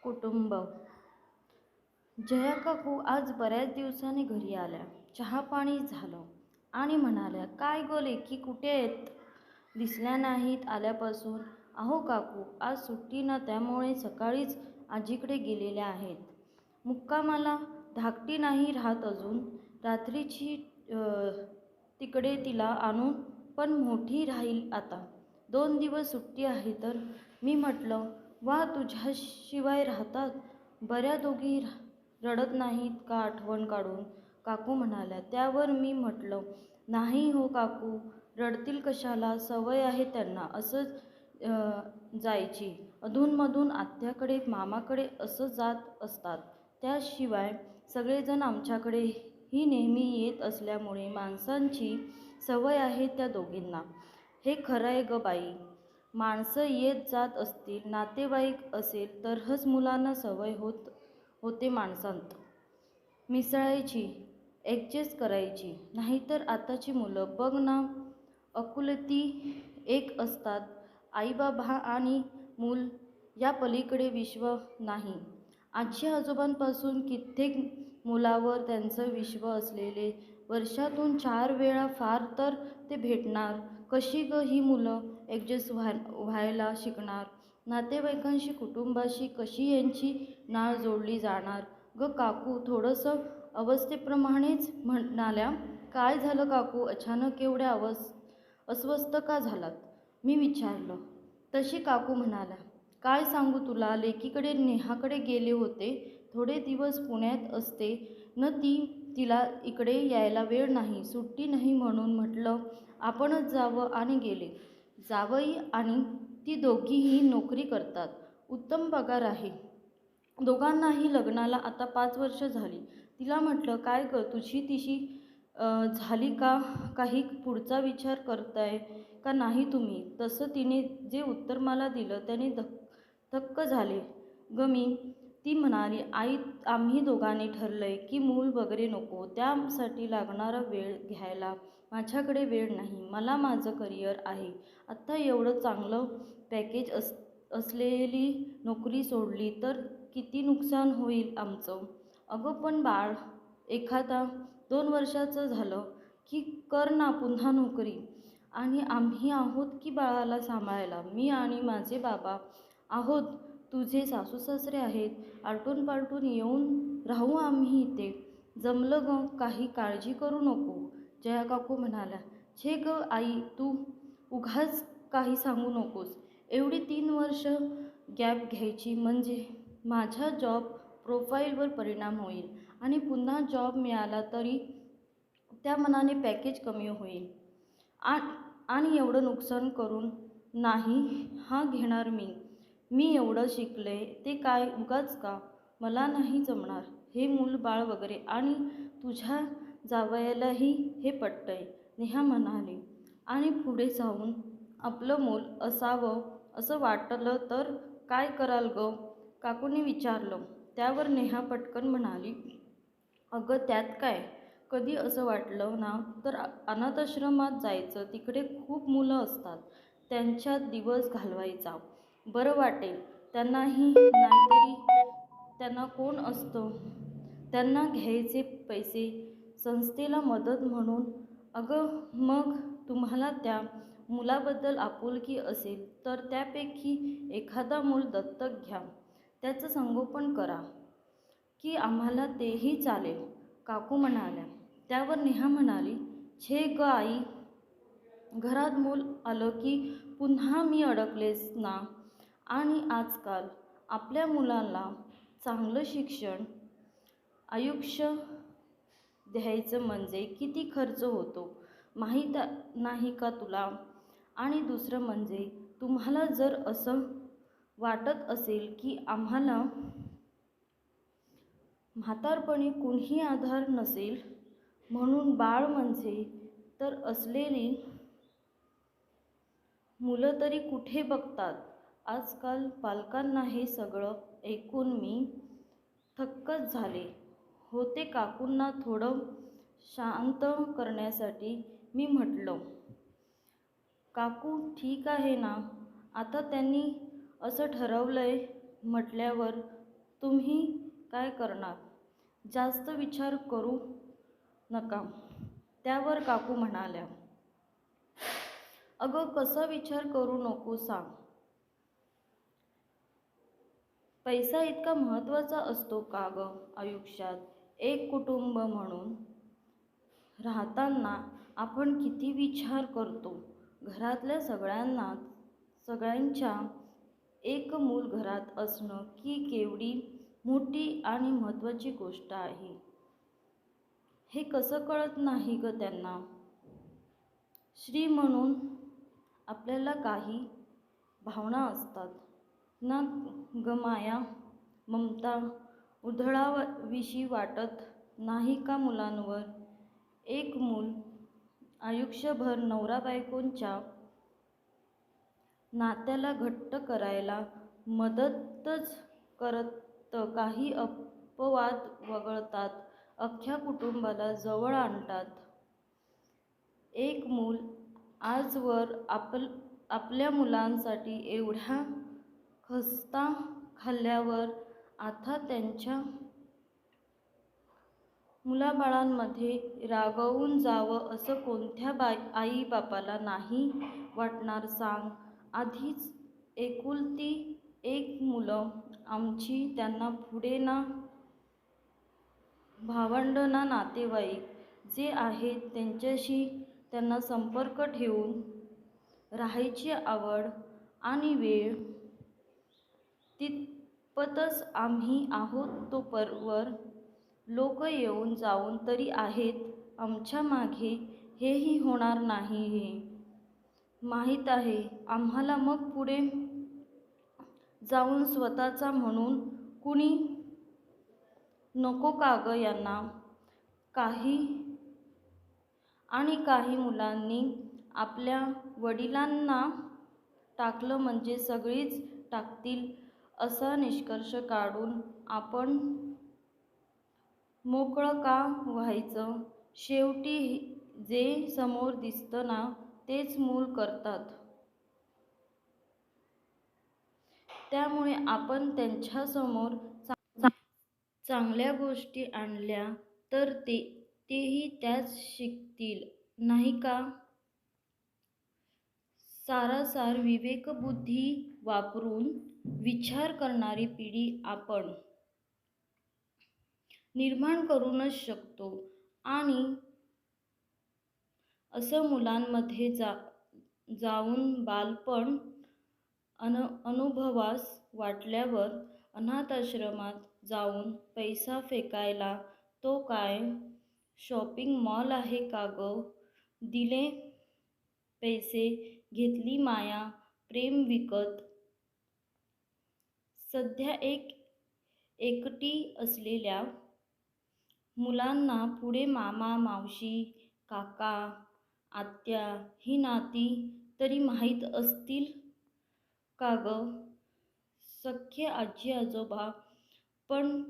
कुटुंब. जया काकू आज बऱ्याच दिवसांनी घरी आल्या. चहा पाणी झालं आणि म्हणाल्या, काय गं लेकी, कुठे आहेत? दिसल्या नाहीत आल्यापासून. अहो काकू, आज सुट्टी ना, त्यामुळे सकाळीच आजीकडे गेलेल्या आहेत. मुक्कामाला. धाकटी नाही राहत अजून. रात्रीची तिकडे तिला आणून, पण मोठी राहील आता. 2 दिवस सुट्टी आहे तर. मी म्हटलं, वा, तुझ्याशिवाय राहतात बऱ्या दोघी. रडत नाहीत का आठवण काढून? काकू म्हणाल्या. त्यावर मी म्हटलं, नाही हो काकू, रडतील कशाला, सवय आहे त्यांना असंच जायची. अधूनमधून आत्याकडे मामाकडे असं जात असतात. त्याशिवाय सगळेजण आमच्याकडेही नेहमी येत असल्यामुळे माणसांची सवय आहे त्या दोघींना. हे खरंय ग बाई. माणसं येत जात असतील, नातेवाईक असेल तरच मुलांना सवय होते माणसांत मिसळायची, ॲडजस्ट करायची. नाहीतर आताची मुलं बघ ना, एकुलती एक असतात. आईबाबा आणि मूल या पलीकडे विश्व नाही. आजी आजोबांपासून कित्येक मुलावर त्यांचं विश्व असलेले. वर्षातून 4 वेळा फार तर ते भेटणार. कशी ग ही मुलं ॲडजस्ट व्हायला शिकणार? नातेवाईकांशी, कुटुंबाशी कशी यांची नाळ जोडली जाणार? ग काकू थोडंसं अवस्थेप्रमाणेच म्हणाल्या. काय झालं काकू, अचानक एवढ्या अस्वस्थ का झालात? मी विचारलं. तशी काकू म्हणाल्या, काय सांगू तुला, लेकीकडे नेहाकडे गेले होते. थोडे दिवस पुण्यात असते न ती, तिला इकडे यायला वेळ नाही. सुट्टी नाही म्हणून म्हटलं आपणच जावं आणि गेले. जावई आणि ती दोघीही नोकरी करतात. उत्तम पगार आहे. दोघांनाही लग्नाला आता 5 वर्ष झाली. तिला म्हटलं, काय ग, तुझी तिशी झाली का? काही पुढचा विचार करताय का नाही तुम्ही? तसं तिने जे उत्तर मला दिलं त्याने थक्क झाले ग मी. ती म्हणाली, आई, आम्ही दोघांनी ठरलंय की मूल वगैरे नको. त्यासाठी लागणारा वेळ घ्यायला माझ्याकडे वेळ नाही. मला माझं करिअर आहे. आत्ता एवढं चांगलं पॅकेज असलेली नोकरी सोडली तर किती नुकसान होईल आमचं. अगं पण बाळ एखादा 2 वर्षाचं झालं की कर ना पुन्हा नोकरी. आणि आम्ही आहोत की बाळाला सांभाळायला. मी आणि माझे बाबा आहोत. तुझे सासू सासरे आहेत. आलटून पालटून येऊन राहू आम्ही इथे. जमलं ग, काही काळजी करू नको. जया काकू म्हणाल्या, छे ग आई, तू उगाच काही सांगू नकोस. एवढी 3 वर्ष गॅप घ्यायची म्हणजे माझ्या जॉब प्रोफाईलवर परिणाम होईल आणि पुन्हा जॉब मिळाला तरी त्या मनाने पॅकेज कमी होईल. आणि एवढं नुकसान करून नाही हा घेणार मी. मी एवढं शिकले ते काय उगाच का? मला नाही जमणार हे मूल बाळ वगैरे. आणि तुझ्या जावयालाही हे पटतंय, नेहा म्हणाली. आणि पुढे जाऊन आपलं मूल असावं असं वाटलं तर काय कराल ग? काकूंनी विचारलं. त्यावर नेहा पटकन म्हणाली, अगं त्यात काय, कधी असं वाटलं ना तर अनाथाश्रमात जायचं. तिकडे खूप मुलं असतात, त्यांच्यात दिवस घालवायचा. बरं वाटेल त्यांनाही. नाहीतरी त्यांना कोण असतं? त्यांना घ्यायचे पैसे संस्थेला मदत म्हणून. अगं मग तुम्हाला त्या मुलाबद्दल आपुलकी असेल तर त्यापैकी एखादा मूल दत्तक घ्या. त्याचं संगोपन करा की आम्हाला तेही चालेल, काकू म्हणाल्या. त्यावर नेहा म्हणाली, छे ग आई, घरात मूल आलं की पुन्हा मी अडकलेच ना. आणि आजकाल आपल्या मुलांना चांगलं शिक्षण, आयुष्य द्यायचं म्हणजे किती खर्च होतो माहीत नाही का तुला? आणि दुसरं म्हणजे तुम्हाला जर असं वाटत असेल की आम्हाला म्हातारपणी कुणीही आधार नसेल म्हणून बाळ म्हणजे तर असलेली मुलं तरी कुठे बघतात आजकाल पालकांना. हे सगळं ऐकून मी थक्कच झाले होते. काकूंना थोडं शांत करण्यासाठी मी म्हटलं, काकू ठीक आहे ना, आता त्यांनी असं ठरवलंय म्हटल्यावर तुम्ही काय करणार? जास्त विचार करू नका. त्यावर काकू म्हणाल्या, अगं कसा विचार करू नको सांग? पैसा इतका महत्त्वाचा असतो का गं आयुष्यात? एक कुटुंब म्हणून राहताना आपण किती विचार करतो. घरातल्या सगळ्यांच्या एक मूल घरात असणं ही केवढी मोठी आणि महत्त्वाची गोष्ट आहे, हे कसं कळत नाही ग त्यांना? स्त्री म्हणून आपल्याला काही भावना असतात ना ग माया, ममता उधळावीशी वाटत नाही का मुलांवर? एक मूल आयुष्यभर नवरा बायकोंच्या नात्याला घट्ट करायला मदतच करतं. काही अपवाद वगळतात अख्ख्या कुटुंबाला जवळ आणतात. एक मूल आजवर आपल्या मुलांसाठी एवढ्या खस्ता खाल्ल्यावर आता त्यांच्या मुलाबाळांमध्ये रागावून जावं असं कोणत्या आई बापाला नाही वाटणार सांग? आधीच एकुलती एक मुलं आमची, त्यांना पुढे ना भावंड ना नातेवाईक जे आहेत त्यांच्याशी त्यांना संपर्क ठेवून राहायची आवड आणि वेळ तितपतच आम्ही आहोत. तोवर लोक येऊन जाऊन तरी आहेत आमच्या मागे, हेही होणार नाही हे माहीत आहे आम्हाला. मग पुढे जाऊन स्वतःचा म्हणून कुणी नको का ग यांना? काही मुलांनी आपल्या वडिलांना टाकलं म्हणजे सगळीच टाकतील असा निष्कर्ष काढून आपण मोकळं का व्हायचं? शेवटी जे समोर दिसतं ना तेच मूल करतात. त्यामुळे आपण त्यांच्यासमोर चांगल्या गोष्टी आणल्या तर तेही त्याच शिकतील नाही का? सारासार विवेकबुद्धी वापरून विचार करणारी पिढी आपण निर्माण करूनच शकतो. आणि असं मुलांमध्ये जाऊन बालपण अनुभवास वाटल्यावर अनाथाश्रमात जाऊन पैसा फेकायला तो काय शॉपिंग मॉल आहे का ग? दिले पैसे, घेतली माया, प्रेम विकत. सध्या एकटी असलेल्या मुलांना पुढे मामा, मावशी, काका, आत्या ही नाती तरी माहीत असतील का ग? सख्खे आजी आजोबा पण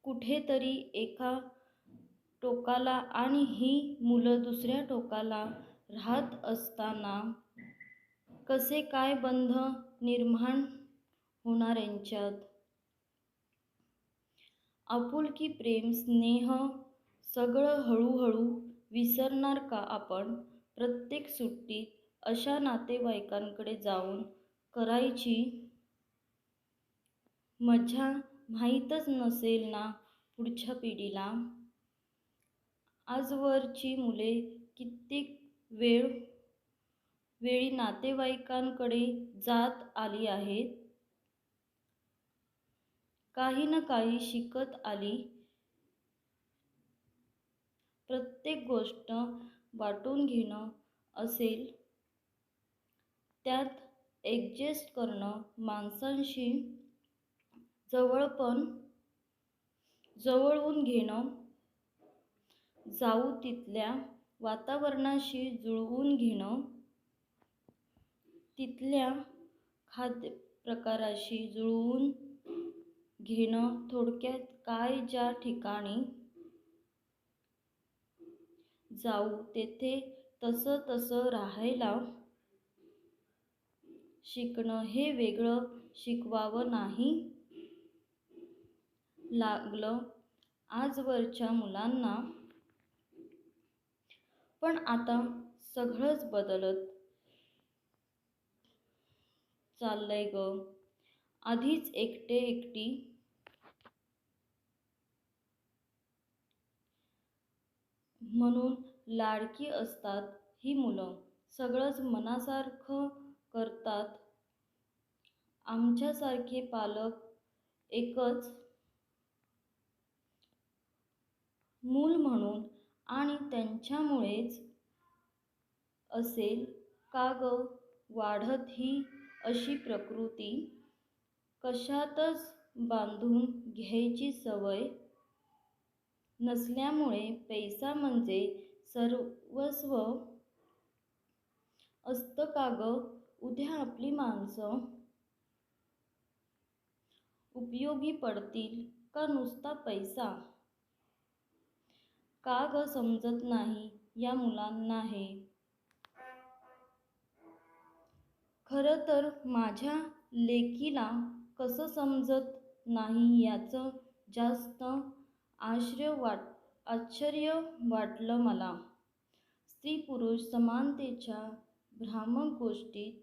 कुठेतरी एका टोकाला आणि ही मुलं दुसऱ्या टोकाला राहत असताना कसे काय बंध निर्माण होणार यांच्यात? आपुलकी, प्रेम, स्नेह सगळं हळूहळू विसरणार का आपण? प्रत्येक सुट्टीत अशा नातेवाईकांकडे जाऊन करायची मजा माहीतच नसेल ना पुढच्या पिढीला? आजवरची मुले कित्येक वेळी नातेवाईकांकडे जात आली आहेत. काही ना काही शिकत आली. प्रत्येक गोष्ट वाटून घेणं असेल, त्यात ॲडजस्ट करणं, माणसांशी जवळून घेणं, जाऊ तिथल्या वातावरणाशी जुळवून घेणं, तिथल्या खाद्यप्रकाराशी जुळवून घेणं, थोडक्यात काय ज्या ठिकाणी जाऊ तेथे तसं राहायला शिकणं हे वेगळं शिकवावं नाही लागलं आजवरच्या मुलांना. पण आता सगळंच बदलत चाललंय ग. आधीच एकटी म्हणून लाडकी असतात ही मुलं. सगळंच मनासारखं करतात. आमच्यासारखे पालक एकच मूल म्हणून आणि त्यांच्यामुळेच असेल का ग वाढत ही अशी प्रकृती. कशातच बांधून घ्यायची सवय नसल्यामुळे पैसा म्हणजे सर्वस्व असतं का ग. उद्या आपली माणसं उपयोगी पडतील का नुसता पैसा. का ग समजत नाही या मुलांना हे. खरं तर माझ्या लेकीला कसं समजत नाही याचं जास्त आश्चर्य वाटलं मला. स्त्री पुरुष समानतेच्या भ्रामक गोष्टीत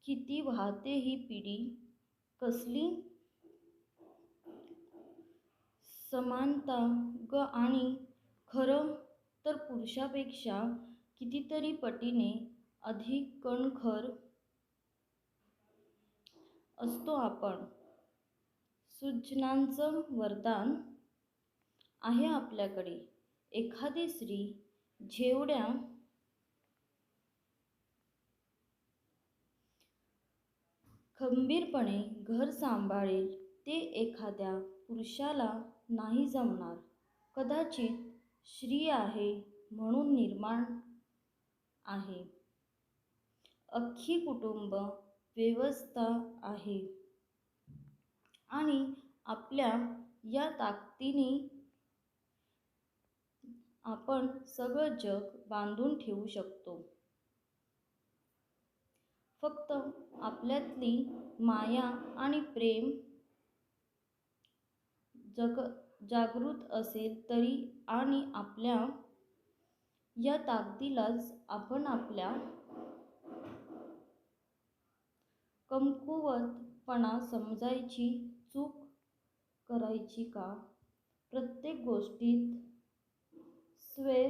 किती वाहते ही पिढी. कसली समानता ग. आणि खरं तर पुरुषापेक्षा कितीतरी पटीने अधिक कणखर असतो आपण. सूचनांचं वरदान आहे आपल्याकडे. एखादी स्त्री जेवढ्या खंबीरपणे घर सांभाळेल ते एखाद्या पुरुषाला नाही जमणार. कदाचित स्त्री आहे म्हणून निर्माण आहे. अख्खी कुटुंब व्यवस्था आहे आणि आपल्या या ताकदीने आपण सगळं जग बांधून ठेवू शकतो. फक्त आपल्यातली माया आणि प्रेम जागृत असेल तरी. आणि आपल्या या ताकदीलाच आपण आपल्या कमकुवतपणा समजायची चूक करायची का. प्रत्येक गोष्टीत स्वैर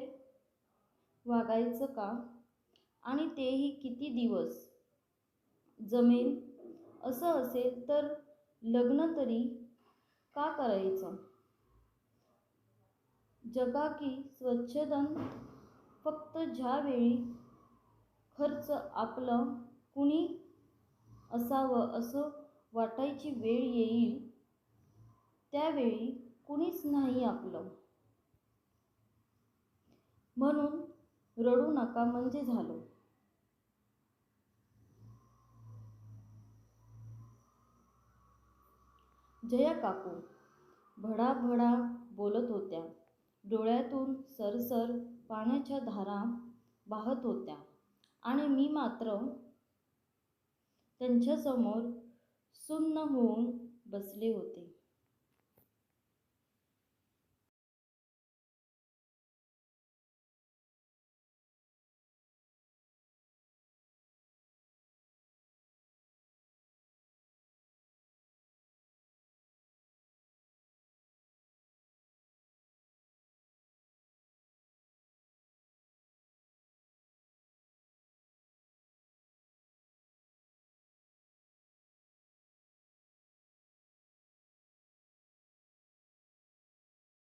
वागायचं का. आणि तेही किती दिवस. जमेल असं असेल तर लग्न तरी का करायचं. जगा की स्वच्छंद. फक्त ज्या वेळी खरंच आपलं कुणी असावं असं वाटायची वेळ येईल त्यावेळी कुणीच नाही आपलं. म्हणून रडू नका म्हणजे झालं. जया काकू भडाभडा बोलत होत्या. डोळ्यातून सरसर पाण्याच्या धारा वाहत होत्या आणि मी मात्र त्यांच्यासमोर सुन्न होऊन बसले होते.